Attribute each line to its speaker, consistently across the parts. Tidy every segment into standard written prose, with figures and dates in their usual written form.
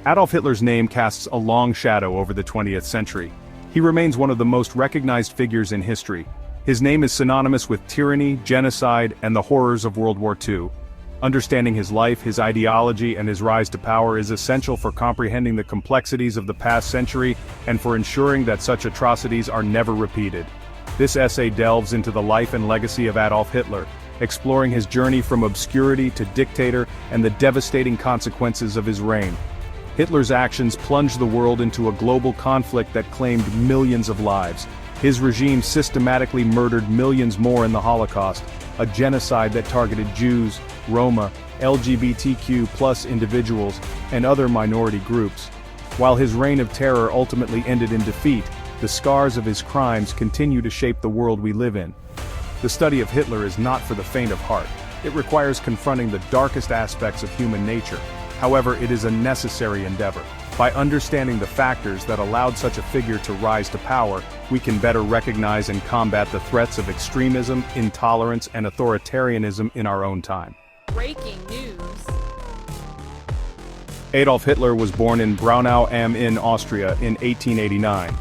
Speaker 1: Adolf Hitler's name casts a long shadow over the 20th century. He remains one of the most recognized figures in history. His name is synonymous with tyranny, genocide, and the horrors of World War II. Understanding his life, his ideology, and his rise to power is essential for comprehending the complexities of the past century and for ensuring that such atrocities are never repeated. This essay delves into the life and legacy of Adolf Hitler, exploring his journey from obscurity to dictator and the devastating consequences of his reign. Hitler's actions plunged the world into a global conflict that claimed millions of lives. His regime systematically murdered millions more in the Holocaust, a genocide that targeted Jews, Roma, LGBTQ+ individuals, and other minority groups. While his reign of terror ultimately ended in defeat, the scars of his crimes continue to shape the world we live in. The study of Hitler is not for the faint of heart. It requires confronting the darkest aspects of human nature. However, it is a necessary endeavor. By understanding the factors that allowed such a figure to rise to power, we can better recognize and combat the threats of extremism, intolerance, and authoritarianism in our own time.
Speaker 2: Breaking news.
Speaker 1: Adolf Hitler was born in Braunau am Inn, Austria in 1889.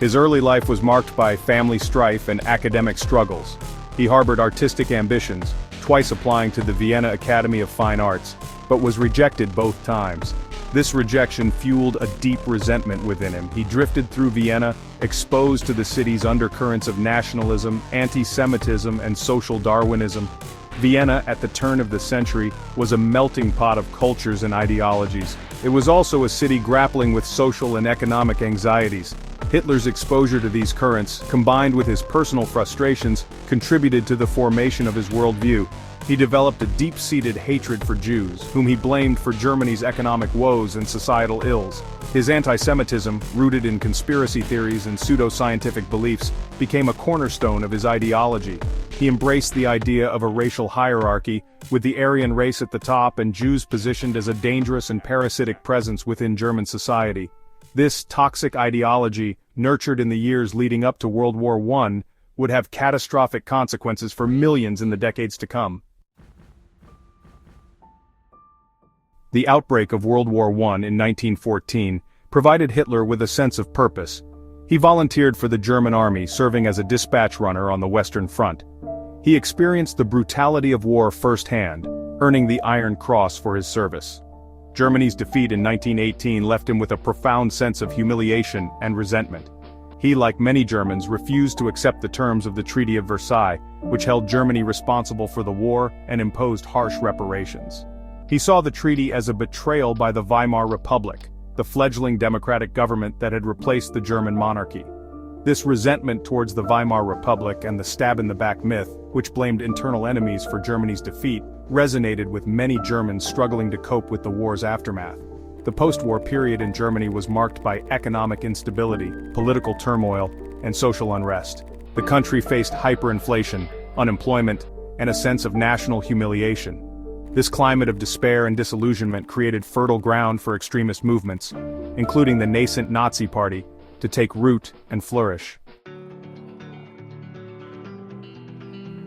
Speaker 1: His early life was marked by family strife and academic struggles. He harbored artistic ambitions, twice applying to the Vienna Academy of Fine Arts, but was rejected both times. This rejection fueled a deep resentment within him. He drifted through Vienna, exposed to the city's undercurrents of nationalism, anti-Semitism, and social Darwinism. Vienna, at the turn of the century, was a melting pot of cultures and ideologies. It was also a city grappling with social and economic anxieties. Hitler's exposure to these currents, combined with his personal frustrations, contributed to the formation of his worldview. He developed a deep-seated hatred for Jews, whom he blamed for Germany's economic woes and societal ills. His anti-Semitism, rooted in conspiracy theories and pseudo-scientific beliefs, became a cornerstone of his ideology. He embraced the idea of a racial hierarchy, with the Aryan race at the top and Jews positioned as a dangerous and parasitic presence within German society. This toxic ideology, nurtured in the years leading up to World War I, would have catastrophic consequences for millions in the decades to come. The outbreak of World War I in 1914 provided Hitler with a sense of purpose. He volunteered for the German army, serving as a dispatch runner on the Western Front. He experienced the brutality of war firsthand, earning the Iron Cross for his service. Germany's defeat in 1918 left him with a profound sense of humiliation and resentment. He, like many Germans, refused to accept the terms of the Treaty of Versailles, which held Germany responsible for the war and imposed harsh reparations. He saw the treaty as a betrayal by the Weimar Republic, the fledgling democratic government that had replaced the German monarchy. This resentment towards the Weimar Republic and the stab-in-the-back myth, which blamed internal enemies for Germany's defeat, resonated with many Germans struggling to cope with the war's aftermath. The post-war period in Germany was marked by economic instability, political turmoil, and social unrest. The country faced hyperinflation, unemployment, and a sense of national humiliation. This climate of despair and disillusionment created fertile ground for extremist movements, including the nascent Nazi Party, to take root and flourish.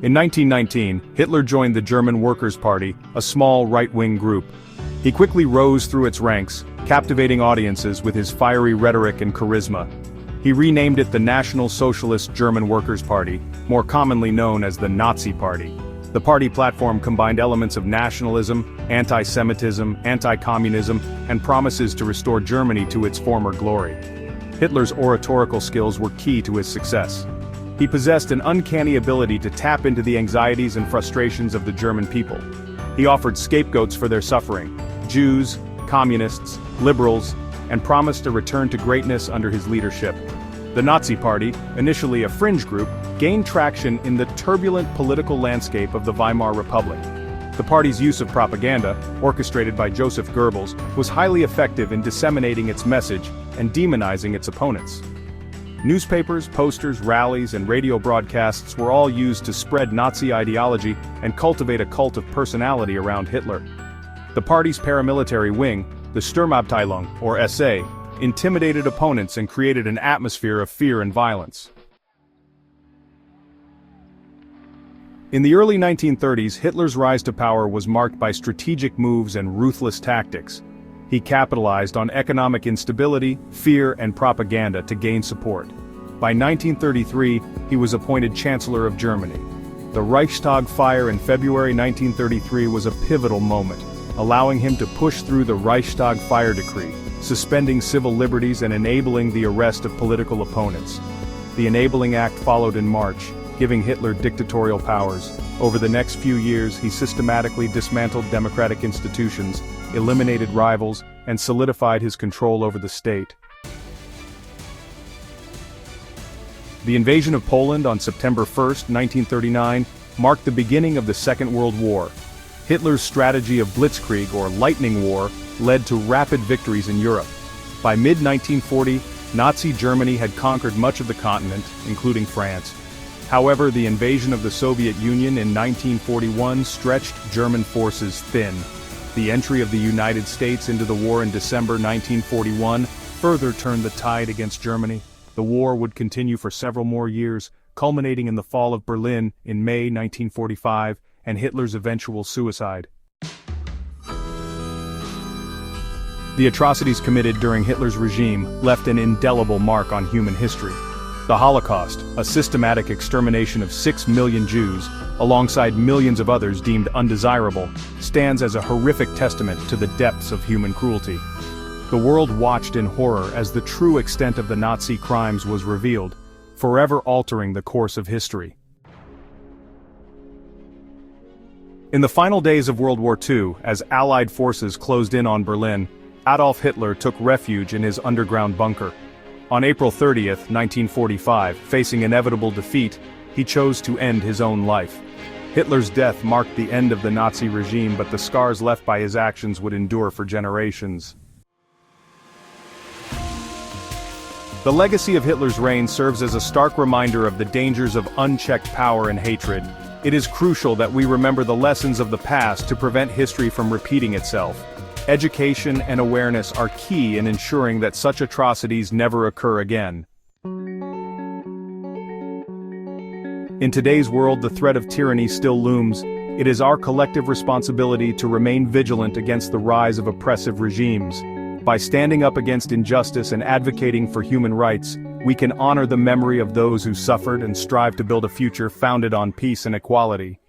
Speaker 1: In 1919, Hitler joined the German Workers' Party, a small right-wing group. He quickly rose through its ranks, captivating audiences with his fiery rhetoric and charisma. He renamed it the National Socialist German Workers' Party, more commonly known as the Nazi Party. The party platform combined elements of nationalism, anti-Semitism, anti-communism, and promises to restore Germany to its former glory. Hitler's oratorical skills were key to his success. He possessed an uncanny ability to tap into the anxieties and frustrations of the German people. He offered scapegoats for their suffering: Jews, communists, liberals, and promised a return to greatness under his leadership. The Nazi Party, initially a fringe group, gained traction in the turbulent political landscape of the Weimar Republic. The party's use of propaganda, orchestrated by Joseph Goebbels, was highly effective in disseminating its message and demonizing its opponents. Newspapers, posters, rallies, and radio broadcasts were all used to spread Nazi ideology and cultivate a cult of personality around Hitler. The party's paramilitary wing, the Sturmabteilung, or SA, intimidated opponents and created an atmosphere of fear and violence. In the early 1930s, Hitler's rise to power was marked by strategic moves and ruthless tactics. He capitalized on economic instability, fear, and propaganda to gain support. By 1933, he was appointed Chancellor of Germany. The Reichstag fire in February 1933 was a pivotal moment, allowing him to push through the Reichstag fire decree, suspending civil liberties and enabling the arrest of political opponents. The Enabling Act followed in March, giving Hitler dictatorial powers. Over the next few years, he systematically dismantled democratic institutions, eliminated rivals, and solidified his control over the state. The invasion of Poland on September 1, 1939, marked the beginning of the Second World War. Hitler's strategy of blitzkrieg, or lightning war, led to rapid victories in Europe. By mid-1940, Nazi Germany had conquered much of the continent, including France. However, the invasion of the Soviet Union in 1941 stretched German forces thin. The entry of the United States into the war in December 1941 further turned the tide against Germany. The war would continue for several more years, culminating in the fall of Berlin in May 1945 and Hitler's eventual suicide. The atrocities committed during Hitler's regime left an indelible mark on human history. The Holocaust, a systematic extermination of 6 million Jews, alongside millions of others deemed undesirable, stands as a horrific testament to the depths of human cruelty. The world watched in horror as the true extent of the Nazi crimes was revealed, forever altering the course of history. In the final days of World War II, as Allied forces closed in on Berlin, Adolf Hitler took refuge in his underground bunker. On April 30, 1945, facing inevitable defeat, he chose to end his own life. Hitler's death marked the end of the Nazi regime, but the scars left by his actions would endure for generations. The legacy of Hitler's reign serves as a stark reminder of the dangers of unchecked power and hatred. It is crucial that we remember the lessons of the past to prevent history from repeating itself. Education and awareness are key in ensuring that such atrocities never occur again. In today's world, the threat of tyranny still looms. It is our collective responsibility to remain vigilant against the rise of oppressive regimes. By standing up against injustice and advocating for human rights, we can honor the memory of those who suffered and strive to build a future founded on peace and equality.